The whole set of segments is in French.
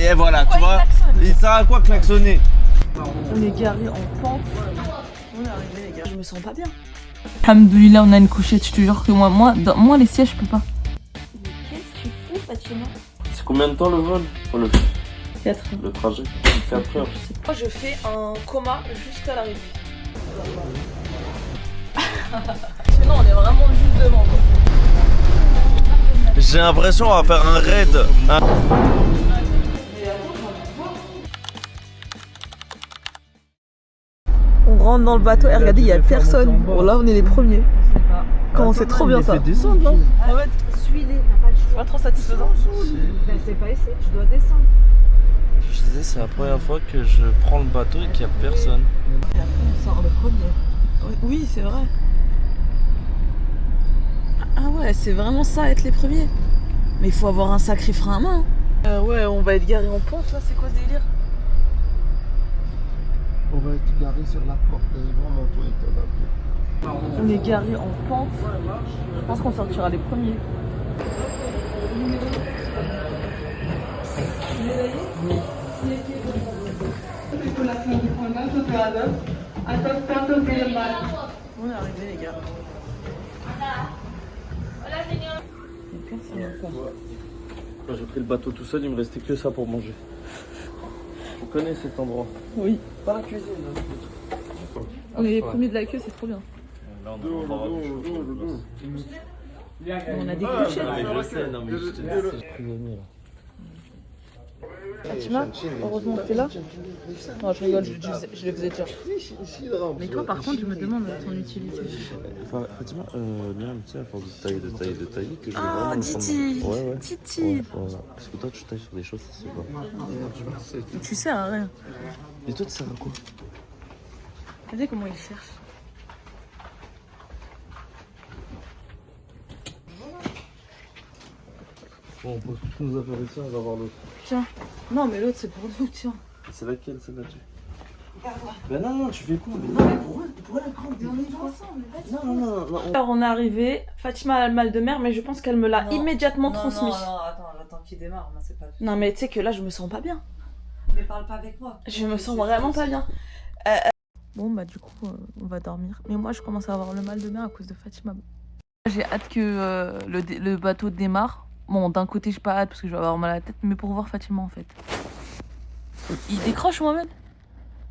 Et voilà, tu vois. Il sert à quoi klaxonner? On est garé en pente. On est arrivé les gars. Je me sens pas bien. Alhamdoulilah, on a une couchette, je te jure que moi les sièges je peux pas. Mais qu'est-ce que tu fous Fatima? C'est combien de temps le vol? 4. Le trajet 4 heures. Moi je fais un coma jusqu'à l'arrivée. Sinon on est vraiment juste devant quoi. J'ai l'impression qu'on va faire un raid. On rentre dans le bateau et regardez, il y a personne. Bon là on est les premiers. Comment c'est trop bien ça. Fait descendre, non? En fait, Suis-les, t'as pas le choix. pas trop satisfaisant. Ben c'est pas essayer, tu dois descendre. Je disais, c'est la première fois que je prends le bateau et qu'il n'y a personne. Et après on sort le premier. Oui, c'est vrai. Ah ouais, c'est vraiment ça, être les premiers. Mais il faut avoir un sacré frein à main. Ouais, on va être garé en pente là, c'est quoi ce délire? On va être garé sur la porte, vraiment toi et ton avion. On est garé en pente. Je pense qu'on sortira les premiers. On est arrivé les gars. Quand j'ai pris le bateau tout seul, il me restait que ça pour manger. Vous connaissez cet endroit? Oui. Pas la cuisine. On est les premiers de la queue, c'est trop bien. Là, on va avoir du chaud. On a des Non, couchettes. mais je sais, non, mais je te dis, c'est prisonnier là. Fatima, heureusement que t'es là. Non, je rigole, je le faisais déjà. Mais toi, par contre, je me demande ton utilité. Fatima, Myriam, tu sais, à force de tailler, que je vais Ah, vraiment me Titi, prendre- Ouais. Titi. Ouais. Parce que toi, tu tailles sur des choses, ça se voit. Tu sais à rien. Et toi, tu sers à quoi? Regardez comment il cherche. Bon, on pose toutes nos affaires ici, on va voir l'autre. Tiens. Non, mais l'autre, c'est pour nous, tiens. C'est laquelle, celle-là? Ben non, tu fais quoi? Pour la grande, on est ensemble. Non. Alors, on est arrivé. Fatima a le mal de mer, mais je pense qu'elle me l'a Non. immédiatement transmis. Non, attends qu'il démarre, moi c'est pas. Non, mais tu sais que là, je me sens pas bien. Mais parle pas avec moi. Je me sens vraiment pas bien. Bon, bah, du coup, on va dormir. Mais moi, je commence à avoir le mal de mer à cause de Fatima. J'ai hâte que le bateau démarre. Bon, d'un côté, j'ai pas hâte parce que je vais avoir mal à la tête, mais pour voir Fatima en fait. Il décroche, Mohamed?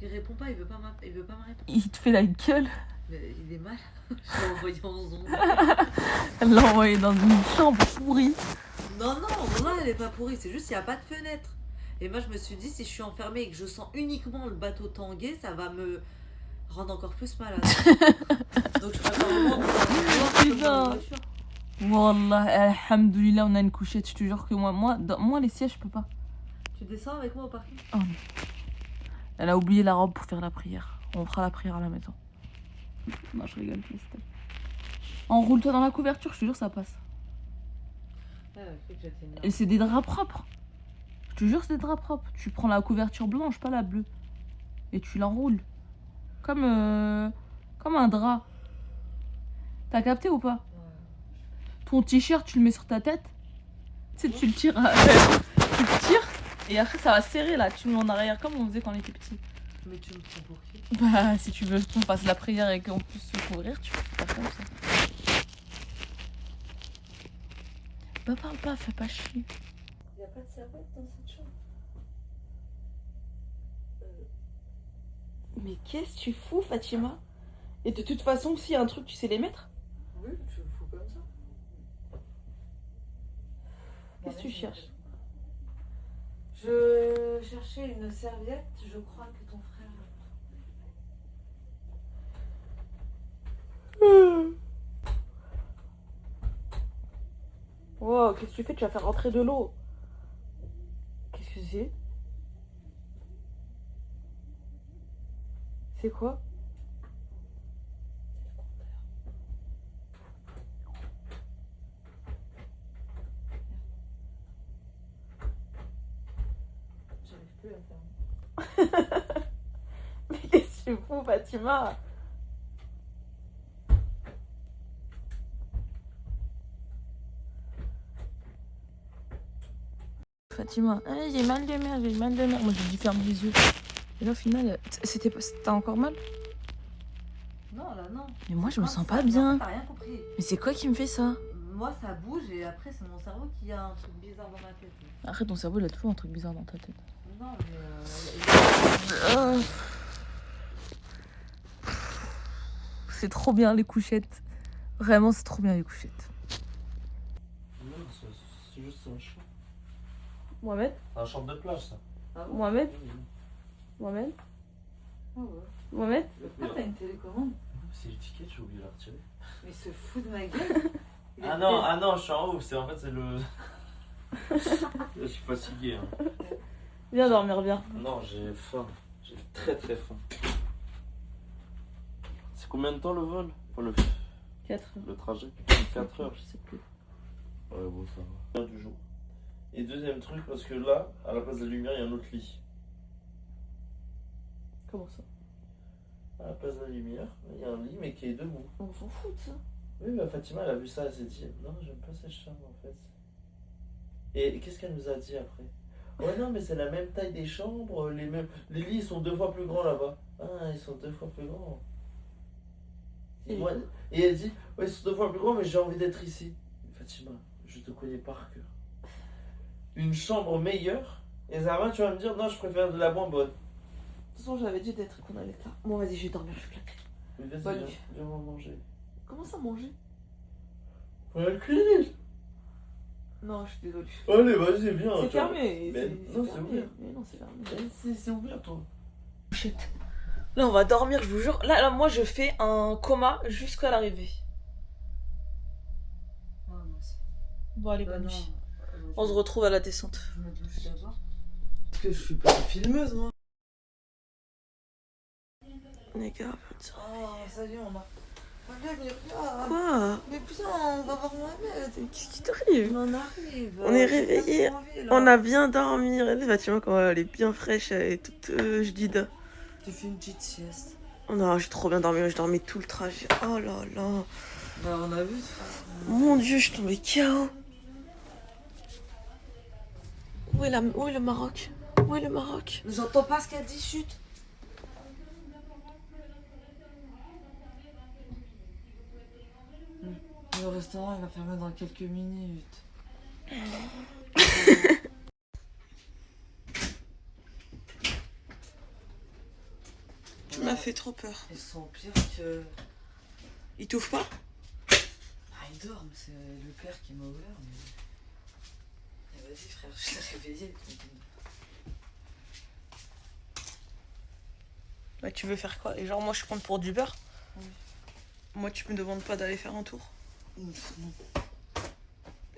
Il répond pas, il veut pas me répondre. Il te fait la gueule. Mais il est mal. Je l'ai envoyé en zone. Elle l'a envoyé dans une chambre pourrie. Non, elle est pas pourrie, c'est juste qu'il n'y a pas de fenêtre. Et moi je me suis dit, si je suis enfermée et que je sens uniquement le bateau tanguer, ça va me rendre encore plus malade. Donc je préfère vraiment Putain. Wallah, alhamdoulilah, on a une couchette, je te jure que moi les sièges, je peux pas. Tu descends avec moi au parking? Oh non. Elle a oublié la robe pour faire la prière. On fera la prière à la maison. Non, je rigole, Christelle. Enroule-toi dans la couverture, je te jure, ça passe. Et c'est des draps propres. Je te jure, c'est des draps propres. Tu prends la couverture blanche, pas la bleue. Et tu l'enroules. Comme un drap. T'as capté ou pas? Ton t-shirt, tu le mets sur ta tête. Tu sais, tu le tires. Tu le tires. Et après, ça va serrer là. Tu le mets en arrière comme on faisait quand on était petit. Mais tu me prends pour qui? Bah, si tu veux qu'on fasse la prière et qu'on puisse se couvrir, tu peux faire comme ça. Bah, parle pas, fais pas chier. Il n'y a pas de serviette dans cette chambre. Mais qu'est-ce que tu fous, Fatima? Et de toute façon, s'il y a un truc, tu sais les mettre? Oui, tu le fous comme ça. Qu'est-ce que tu cherches? Je cherchais une serviette, je crois que ton frère. Wow, qu'est-ce que tu fais? Tu vas faire rentrer de l'eau. Qu'est-ce que c'est? C'est quoi? J'arrive plus à faire. Mais qu'est-ce que tu fous, Fatima? Fatima, j'ai mal de mer, j'ai mal de mer. Moi j'ai dit ferme les yeux. Et là au final, t'as encore mal? Non, là, non. Mais moi je me Non, sens ça, pas mais bien. en fait, t'as rien compris. Mais c'est quoi qui me fait ça? Moi, ça bouge et après, c'est mon cerveau qui a un truc bizarre dans ma tête. Après ton cerveau il a toujours un truc bizarre dans ta tête. Non, mais. C'est trop bien les couchettes. Vraiment c'est trop bien les couchettes. Non, c'est juste un champ. Mohamed? Un champ de plage, ça. Ah bon? Mohamed? Mohamed? Ah ouais. Mohamed? Pourquoi t'as une télécommande? C'est l'étiquette, j'ai oublié de la retirer. Mais il se fout de ma gueule. Ah non, je suis en haut, c'est le. Je suis fatigué. Hein. Viens dormir bien. Non, j'ai faim. J'ai très très faim. C'est combien de temps le vol? Enfin, 4 le trajet? 4 heures. Je sais plus. Ouais, bon, ça va. Bien du jour. Et deuxième truc, parce que là, à la place de la lumière, il y a un autre lit. Comment ça? À la place de la lumière, il y a un lit, mais qui est debout. On s'en fout de ça. Oui, mais Fatima, elle a vu ça, elle s'est dit non, j'aime pas cette chambre en fait. Et qu'est-ce qu'elle nous a dit après? Ouais, non, mais c'est la même taille des chambres, les lits ils sont 2 fois plus grands là-bas. Ah, ils sont 2 fois plus grands. Et elle dit ouais, ils sont 2 fois plus grands, mais j'ai envie d'être ici. Fatima, je te connais par cœur. Une chambre meilleure, et Zara, tu vas me dire non, je préfère de la moins bonne. De toute façon, j'avais dit d'être qu'on allait être là. Bon, vas-y, je vais dormir, je suis claquée. Mais vas-y, Bonne viens, nuit. viens manger. Comment ça manger? Faut la cuisine. Non, je suis désolée. Allez, vas-y, viens. C'est tu vois. fermé. Mais non, c'est fermé. ouvert. Mais non, c'est fermé. C'est ouvert, toi. Couchette. Là, on va dormir, je vous jure. Là, moi, je fais un coma jusqu'à l'arrivée. Ouais, moi aussi. Bon, allez, Bah bonne non, nuit. je On se retrouve à la descente. me douche d'abord. Parce que je suis pas filmeuse, moi. Les gars, putain. Oh, salut, on a. Mohamed, mais viens. Quoi? Mais viens, on va voir Mohamed. Qu'est-ce qui t'arrive? On arrive. On est J'ai pas réveillés. trop envie, là. On a bien dormi. Regardez Fatima quand elle est bien fraîche, elle est toute jdida. J'ai fait une petite sieste. Oh non, j'ai trop bien dormi, je dormais tout le trajet. Oh là là. Bah, on a vu. Mon dieu, je suis tombée KO. Où est le Maroc? Où est le Maroc? J'entends pas ce qu'elle dit, chute. Le restaurant, il va fermer dans quelques minutes. Tu m'as fait trop peur. Ils sont pires que. Il t'ouvre pas? Ah, ils dorment, c'est le père qui m'a ouvert. Mais... Eh, vas-y, frère, je l'ai réveillé. Bah, tu veux faire quoi? Et genre, moi, je compte pour du beurre. Oui. Moi, tu me demandes pas d'aller faire un tour. Non.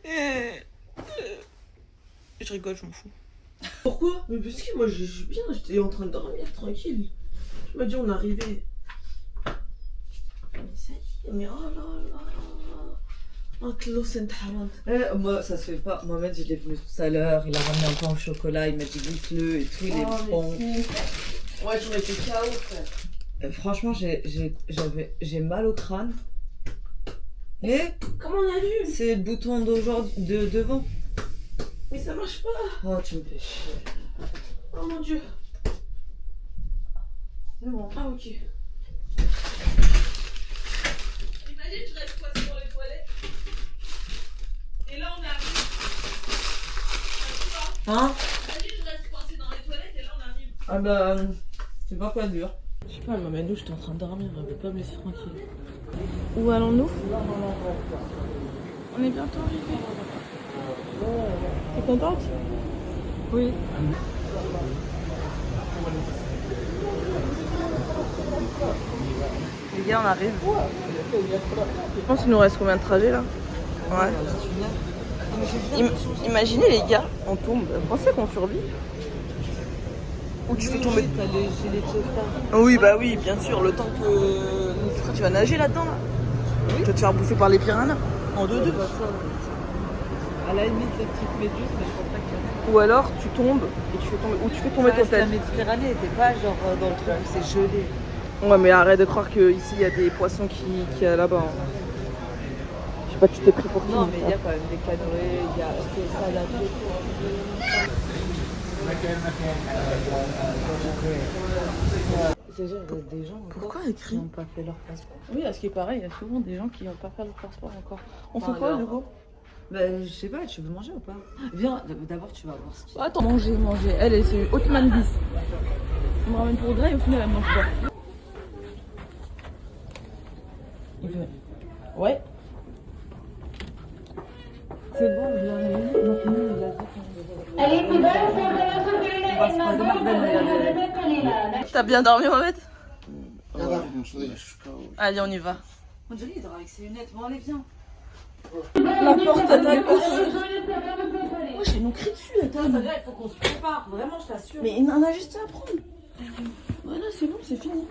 Je rigole, je m'en fous. Pourquoi? Mais parce que moi je suis bien, j'étais en train de dormir tranquille. Tu m'as dit on arrivait. Mais ça y est, mais oh là là. Oh Klaus and Hammond. Moi, ça se fait pas. Mohamed, je l'ai venu tout à l'heure. Il a ramené un pain au chocolat. Il m'a dit goûte-le et tout. Il est bon. Ouais, j'aurais été KO, frère. Franchement, j'ai mal au crâne. Et Comment on a vu? c'est le bouton d'aujourd'hui, de devant. Mais ça marche pas. Oh, tu me fais chier. Oh mon dieu. C'est bon. Ah ok. Imagine, je reste coincée dans les toilettes. Et là, on arrive. Hein? Imagine, je reste coincée dans les toilettes et là, on arrive. Ah bah, c'est pas quoi dur. Je sais pas, elle m'amène où? J'étais en train de dormir, elle veut pas me laisser tranquille. Où allons-nous? On est bientôt arrivés. T'es contente? Oui. Les gars, on arrive. Je pense qu'il nous reste combien de trajets là? Ouais. Imaginez les gars, on tombe. Vous pensez qu'on survit? Ou tu fais tomber? J'ai les Oui, bah oui, bien sûr. Le temps que tu vas nager là-dedans là. Tu vas te faire bouffer par les piranhas. En 2-2. À la limite, les petites méduses, mais je pense pas qu'il y en Ou alors tu tombes et tu fais tomber, ou tu fais tomber ait. ta La tête. Méditerranée, t'es pas genre dans le truc où c'est gelé. Ouais, mais arrête de croire qu'ici il y a des poissons qui là-bas. Hein. sais pas, tu t'es pris pour qui. Non, mais il y a quand même des cadrés, il y a c'est ça adapté. C'est genre des gens Pourquoi qui écrit? n'ont pas fait leur passeport. Oui, à ce qui est pareil, il y a souvent des gens qui n'ont pas fait leur passeport encore. On fait Enfin, quoi alors. du coup? Bah, je sais pas, tu veux manger ou pas? Viens, d'abord tu vas voir ce qu'il y a. Attends, manger. Elle, c'est Hotman 10. On me ramène pour Audrey et au final, elle mange pas. Il fait. Ouais. C'est bon, je l'ai réveillé. Donc, nous, il a dit qu'on on va se croiser Marvel, T'as bien dormi, Mohamed? شوية Allez, on y va. On dirait qu'il dort avec ses lunettes. Bon, allez, viens. La porte à ta gauche. Moi, j'ai nous crie dessus, attends. Ça veut dire qu'il faut qu'on se prépare. Vraiment, je t'assure. Mais il en a juste à prendre. Voilà, c'est bon, c'est fini.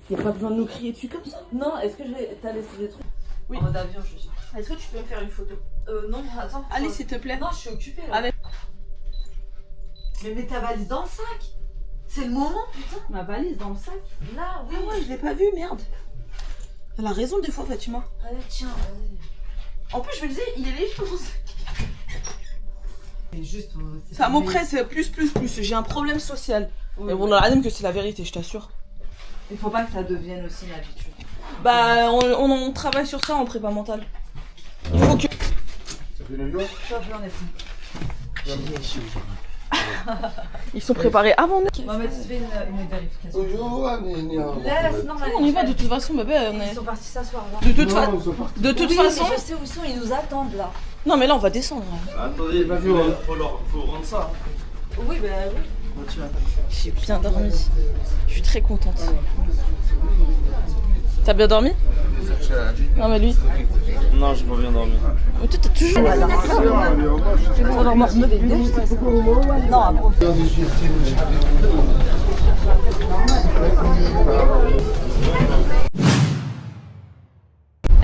Il n'y a pas besoin de nous crier dessus comme ça. Non, est-ce que t'as laissé des trucs? Oui. En mode avion, je veux dire. Est-ce que tu peux me faire une photo? Non, attends. Allez, s'il te plaît. Non, je suis occupée là. Avec- Mais mets ta valise dans le sac. C'est le moment, putain. Ma valise dans le sac. Là, oui. Ah ouais, je l'ai pas vu, merde. Elle a raison des fois, Fatima. Allez, tiens, vas-y. En plus, je me disais, il est léger dans mon sac. Mais juste. Ça m'oppresse, plus. J'ai un problème social. Mais bon, la que c'est la vérité, je t'assure. Il faut pas que ça devienne aussi une habitude. Bah, on travaille sur ça en prépa mentale. Il faut que. Toi, j'en ai plus. Ils sont préparés avant nous. Mohamed, tu fais une vérification. أيوة Laisse, non, On y va de toute façon, bébé. Ils sont partis s'asseoir là. De toute façon. De toute Oui, façon. mais je sais où ils sont, ils nous attendent là. Non, mais là, on va descendre. Attendez, faut rendre ça. Oui, bah oui. J'ai bien dormi. Je suis très contente. T'as bien dormi? Non, mais lui. Non, j'ai pas bien dormi. Mais toi, t'as toujours. Non, après.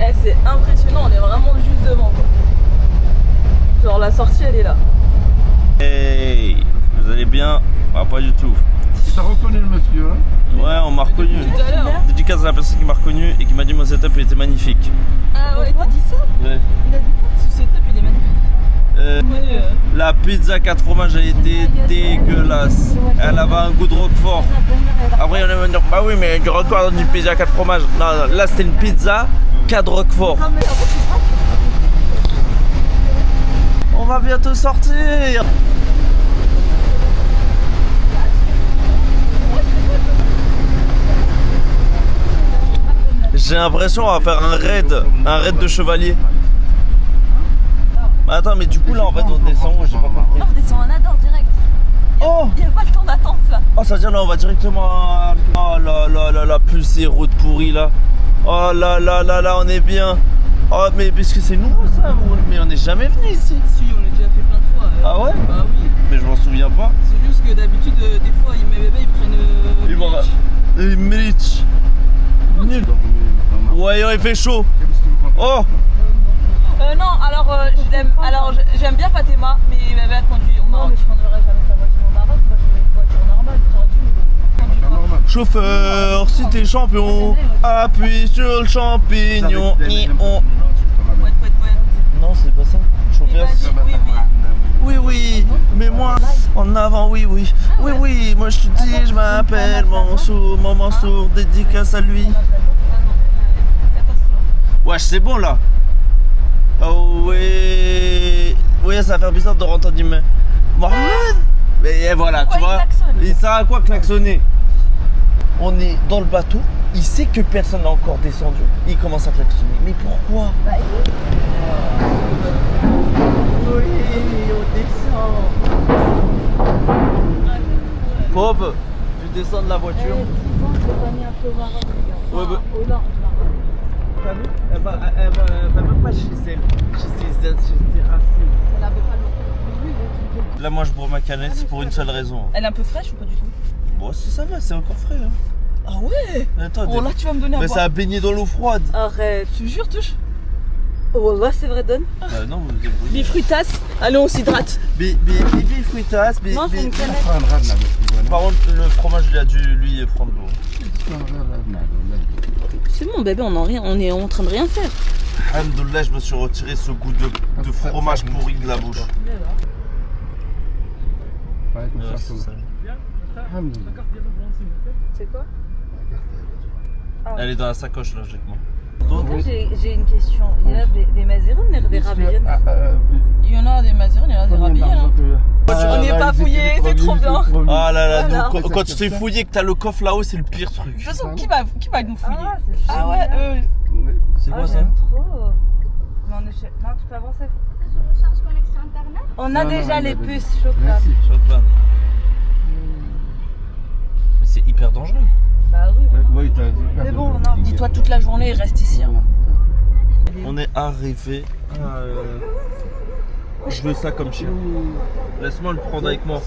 Eh, c'est impressionnant, on est vraiment juste devant. Quoi. Genre, la sortie, elle est là. Hey, vous allez bien? Ah, pas du tout. Tu as reconnu le monsieur, hein? Ouais, on m'a reconnu. Tout à l'heure. Dédicace à la personne qui m'a reconnu et qui m'a dit mon setup il était magnifique. Ah ouais, t'as dit ça? Ouais. Il a dit quoi? Ce setup, il est magnifique. La pizza 4 fromages a été dégueulasse. Elle avait un goût de roquefort. Après, on va me dire, bah oui, mais du roquefort dans une pizza 4 fromages. Non, non, là c'était une pizza 4 roquefort. On va bientôt sortir. J'ai l'impression qu'on va faire un raid de chevalier. Attends, mais du coup là en fait on descend où? J'ai pas compris. Non, on descend en Adore direct. Oh! Il n'y a pas le temps d'attente là. Oh, ça veut dire là on va directement à... Oh là là là là, plus ces routes pourries là. Oh là là là là, on est bien. Oh mais parce que c'est nouveau ça, mais on n'est jamais venu ici. Si, on l'a déjà fait plein de fois. Ah ouais? Bah oui. Mais je m'en souviens pas. C'est juste que d'habitude, des fois, mes bébés, ils prennent. Il m'aura... Milch. Nul. Ouais, il fait chaud. Oh! Non, alors j'aime bien Fatima, mais elle conduit au Maroc. Je conduirai jamais sa voiture au Maroc, moi je veux une voiture normale, j'aurais dû. Chauffeur, si t'es champion, appuie sur le champignon. Non, c'est pas ça. Chauffeur, oui, mais moi, en avant, oui, moi je te dis, je m'appelle Mansour, dédicace à lui. Ouais, c'est bon là. Oh oui, ça va faire bizarre de rentrer mais Mohamed. Mais voilà, tu vois, il sert à quoi klaxonner? On est dans le bateau, il sait que personne n'a encore descendu, il commence à klaxonner. Mais pourquoi? Oui, on descend. Pauvre, tu descends de la voiture. Ouais, bah. T'as vu? Elle va même pas chez ses racines. Là, moi, je bois ma canette pour une seule raison. Elle est un peu fraîche ou pas du tout? Bon, ça va, c'est encore frais. Hein. Ah ouais? Attends, Bon, là, tu vas me donner à mais boire. ça a baigné dans l'eau froide. Arrête. Tu me jures, touche? Oh là, c'est vrai, donne. Bah non, vous débrouillez. Bifruitas. Allez, on s'hydrate. Bifruitas. Non, c'est une canette. Par contre, le fromage, il a dû lui prendre l'eau. C'est bon, bébé, on est en train de rien faire. Alhamdoulilah, je me suis retiré ce goût de fromage pourri de la bouche. C'est quoi? Elle est dans la sacoche, logiquement. J'ai une question. Il y a des mazérines, des rabines. Il y en a des mazérines, il y en a des rabines. On n'est pas fouillé, c'est trop bien. Ah là là, Voilà. donc, quand tu t'es fouillé que t'as le coffre là-haut, c'est le pire truc. De toute façon, qui va nous fouiller? Ah ouais, C'est quoi ça? j'aime trop. Mais on est non, tu peux avancer. Je recharge connexion internet. On a Non, déjà non, les non, puces chocolat. Merci. Chocolat. Mais c'est hyper dangereux. Bah oui. Oui, C'est bon, non. Dis-toi toute la journée et reste ici. Hein. On est arrivé. Je veux ça comme chien. Laisse-moi le prendre avec moi.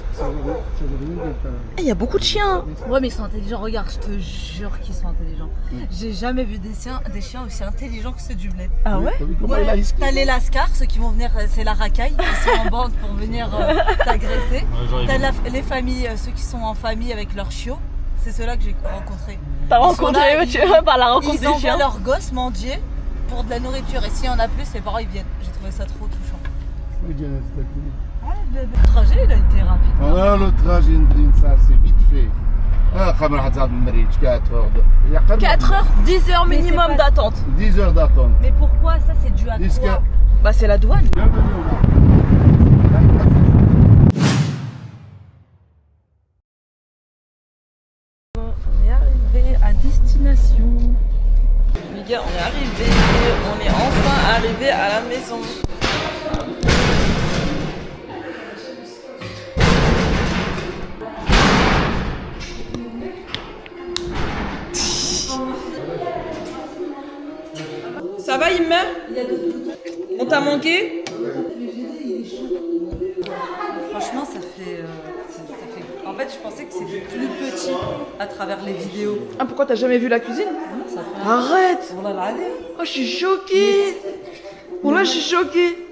Il y a beaucoup de chiens. Ouais, mais ils sont intelligents. Regarde, je te jure qu'ils sont intelligents. J'ai jamais vu des chiens aussi intelligents que ceux du bled. Ah ouais? Ouais, t'as les lascars, ceux qui vont venir, c'est la racaille, ils sont en bande pour venir t'agresser. T'as les familles, ceux qui sont en famille avec leurs chiots, c'est ceux-là que j'ai rencontrés. T'as Ils sont là, rencontré, tu vas par la rencontre Ils des envoient chiens. leurs gosses mendier pour de la nourriture et s'il y en a plus, les parents ils viennent. J'ai trouvé ça trop touchant. Le trajet il a été rapide. Ah, le trajet de ça, c'est vite fait. Ah, 4 heures, 10 heures minimum Mais c'est pas- d'attente. 10 heures d'attente. Mais pourquoi ça c'est dû à Est-ce quoi? que- Bah c'est la douane. On est arrivé à destination. Les gars, on est arrivé. On est enfin arrivé à la maison. Ça va, Imma? On t'a manqué? Franchement ça fait... En fait je pensais que c'était plus petit à travers les vidéos. Ah, pourquoi t'as jamais vu la cuisine? Ça fait Arrête! on l'a regardé. Oh, je suis choquée! Oh là, je suis choquée!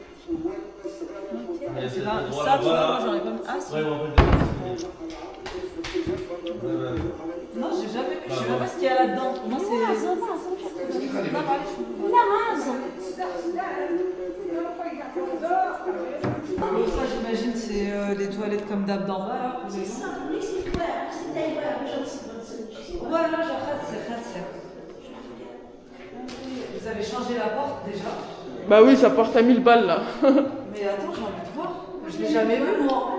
Ça tu vois, moi j'aurais pas mis... Ah si. Non j'ai jamais vu, je sais même pas ce qu'il y a là-dedans. Pour moi c'est... Bon, ça j'imagine c'est les toilettes comme d'hab d'en bas. Ouais là j'ai raté. Vous avez changé la porte déjà. Bah oui, ça porte à 1000 balles là. Mais attends j'ai envie de voir. Je l'ai jamais vu moi.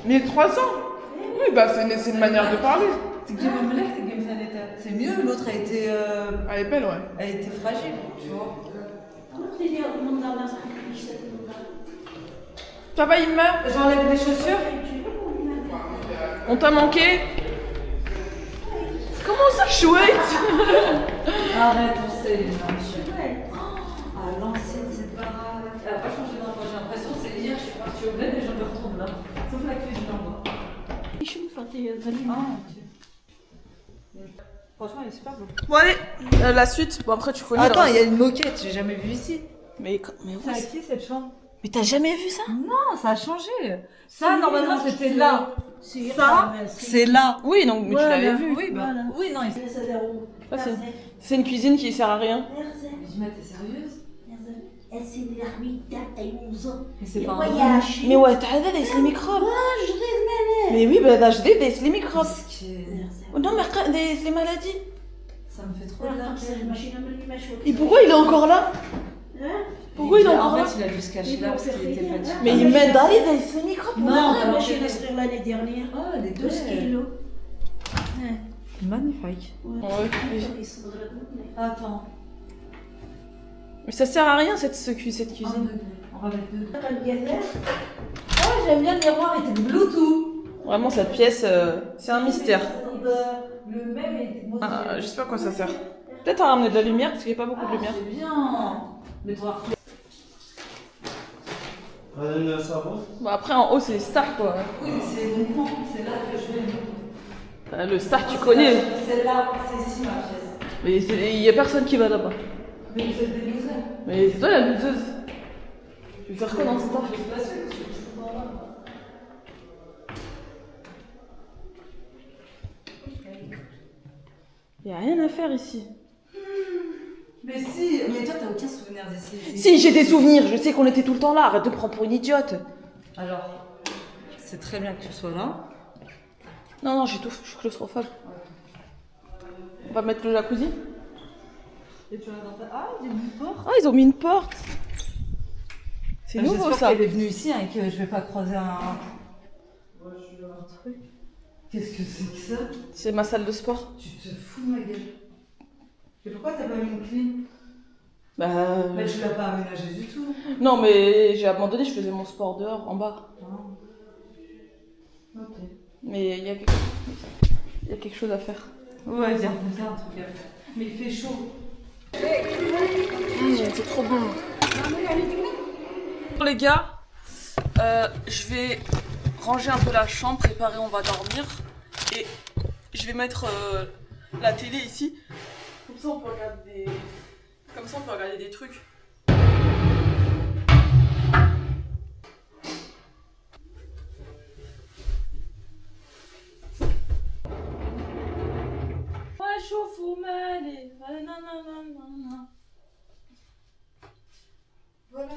1300? Oui, bah c'est une manière de parler. C'est Game Omelette, c'est Game Sanitaire. C'est mieux, l'autre a été Elle est belle, ouais. elle était fragile, tu vois. Ça va, Imma? J'enlève les chaussures. On t'a manqué? Comment ça, chouette? Arrête, on sait les marches. Ah, l'ancienne, cette baraque. Elle a pas changé d'endroit. J'ai l'impression que c'est hier, je suis partie au bled et je me retourne là. Sauf la cuisine en bas. Ah, ok. Franchement, elle est super beau. Bon, allez, la suite. Bon, après, tu connais. Attends, il y a une moquette, j'ai jamais vu ici. Mais C'est à qui cette chambre? Mais t'as jamais vu ça? Non, ça a changé. Ça, normalement, c'était là. Ça, c'est là. Oui, donc mais tu l'avais vu. Oui, bah, oui, non, il... Ça, c'est une cuisine qui sert à rien. Mais t'es sérieuse? السن الحميد تاعي وزر Mais c'est pas un voyage Mais ouais, t'as des microbes. Mais oui, bah j'ai des microbes. Non, mais des maladies. Ça me fait trop de la peine. Et pourquoi il est encore là? Pourquoi il est encore En là? fait, il a dû se cacher là parce qu'il était fatigué. Mais il met dans les microbes. Non, alors j'ai resté l'année dernière. Oh, les deux. 12 kilos. Magnifique. Ouais. Attends. Mais ça sert à rien cette cuisine. On va mettre deux. Oh, j'aime bien le miroir, il était de Bluetooth. Vraiment, cette pièce, c'est un mystère. Le même est. Ah, je sais pas à quoi ça sert. Peut-être à ramener de la lumière parce qu'il n'y a pas beaucoup de lumière. C'est bien. Mais toi, Bon, après, en haut, c'est Star quoi. oui, mais c'est bon, c'est là que je vais. Le Star, tu connais. C'est là, c'est ici ma pièce. Mais il y a personne qui va là-bas. Mais vous êtes des losers. Mais c'est toi la loseuse. Tu veux faire quoi dans ce Star? Je suis pas sûre que je suis dans là. Il y a rien à faire ici. Mais si, mais toi t'as aucun souvenir d'ici. Si, j'ai des souvenirs, je sais qu'on était tout le temps là, arrête de me prendre pour une idiote. Alors, c'est très bien que tu sois là. Non, non, j'étouffe, je suis claustrophobe. On va mettre le jacuzzi. Et tu vas dans ta... Ah, il y a une porte. Ah, ils ont mis une porte. C'est nouveau J'espère ça. qu'elle est venue ici et que je vais pas croiser un truc. Qu'est-ce que c'est que ça? C'est ma salle de sport. Tu te fous de ma gueule. Et pourquoi t'as pas mis une clim? Bah. Mais je l'ai pas aménagé du tout. Non, mais j'ai abandonné, je faisais mon sport dehors, en bas. Ok. Mais il y a quelque chose à faire. Ouais, viens, on fait un truc à faire. Mais il fait chaud. C'est trop bon. Les gars, je vais ranger un peu la chambre, préparer, on va dormir. Et je vais mettre la télé ici. Comme ça, on peut regarder des trucs. Voilà,